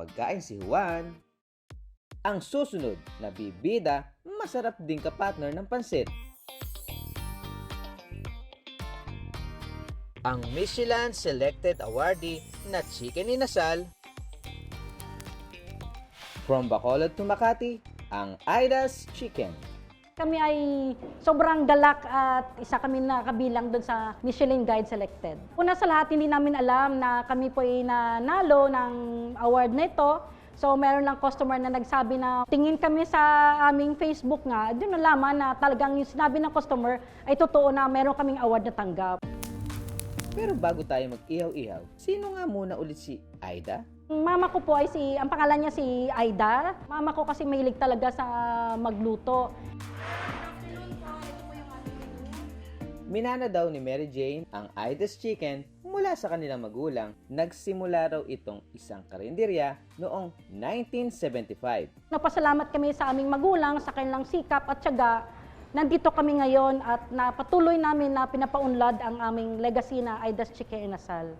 pagkain si Juan. Ang susunod na bibida, masarap din ka-partner ng pansit. Ang Michelin Selected Awardee na Chicken Inasal. From Bacolod to Makati, ang Aida's Chicken. Kami ay sobrang galak at isa kami na kabilang doon sa Michelin Guide Selected. Una sa lahat, hindi namin alam na kami po ay nanalo ng award na ito. So meron lang customer na nagsabi na tingin kami sa aming Facebook nga, doon nalaman na talagang yung sinabi ng customer ay totoo na meron kaming award na tanggap. Pero bago tayo mag-ihaw-ihaw, sino nga muna ulit si Aida? Mama ko po ay ang pangalan niya si Aida. Mama ko kasi mahilig talaga sa magluto. Minana daw ni Mary Jane ang Aida's Chicken mula sa kanilang magulang. Nagsimula raw itong isang karinderya noong 1975. Napasalamat kami sa aming magulang sa kanilang sikap at tiyaga. Nandito kami ngayon at napatuloy namin na pinapaunlad ang aming legacy na Aida's Chicken Inasal.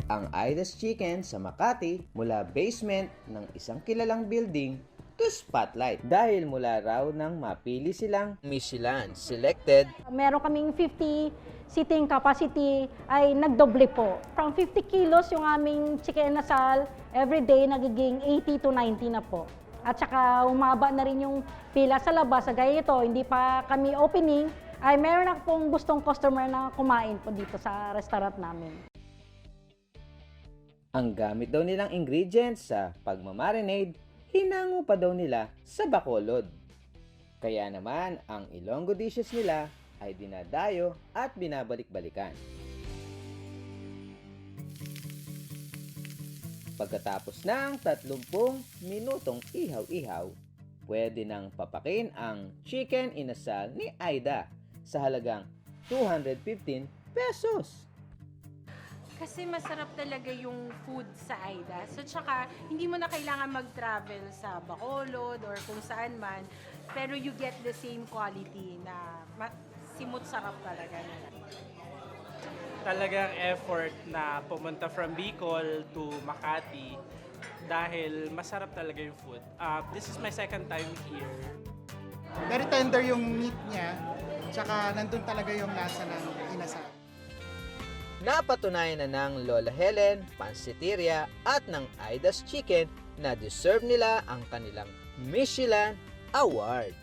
Ang Aida's Chicken sa Makati mula basement ng isang kilalang building to spotlight dahil mula raw nang mapili silang Michelin Selected. Meron kaming 50 seating capacity ay nagdoble po. From 50 kilos yung aming chicken inasal, everyday nagiging 80 to 90 na po. At saka umaba na rin yung pila sa labas. Sa gaya ito, hindi pa kami opening, ay meron na pong gustong customer na kumain po dito sa restaurant namin. Ang gamit daw nilang ingredients sa pagmamarinade, hinango pa daw nila sa Bacolod. Kaya naman, ang Ilonggo dishes nila ay dinadayo at binabalik-balikan. Pagkatapos ng 30 minutong ihaw-ihaw, pwede nang papakin ang chicken inasal ni Aida sa halagang 215 pesos. Kasi masarap talaga yung food sa Aida. So, tsaka, hindi mo na kailangan mag-travel sa Bacolod or kung saan man. Pero you get the same quality na simut-sarap talaga. Talagang effort na pumunta from Bicol to Makati dahil masarap talaga yung food. This is my second time here. Very tender yung meat niya, tsaka nandun talaga yung lasa ng inasal. Napatunayan na ng Lola Helen, Pansiteria at ng Aida's Chicken na deserve nila ang kanilang Michelin Award.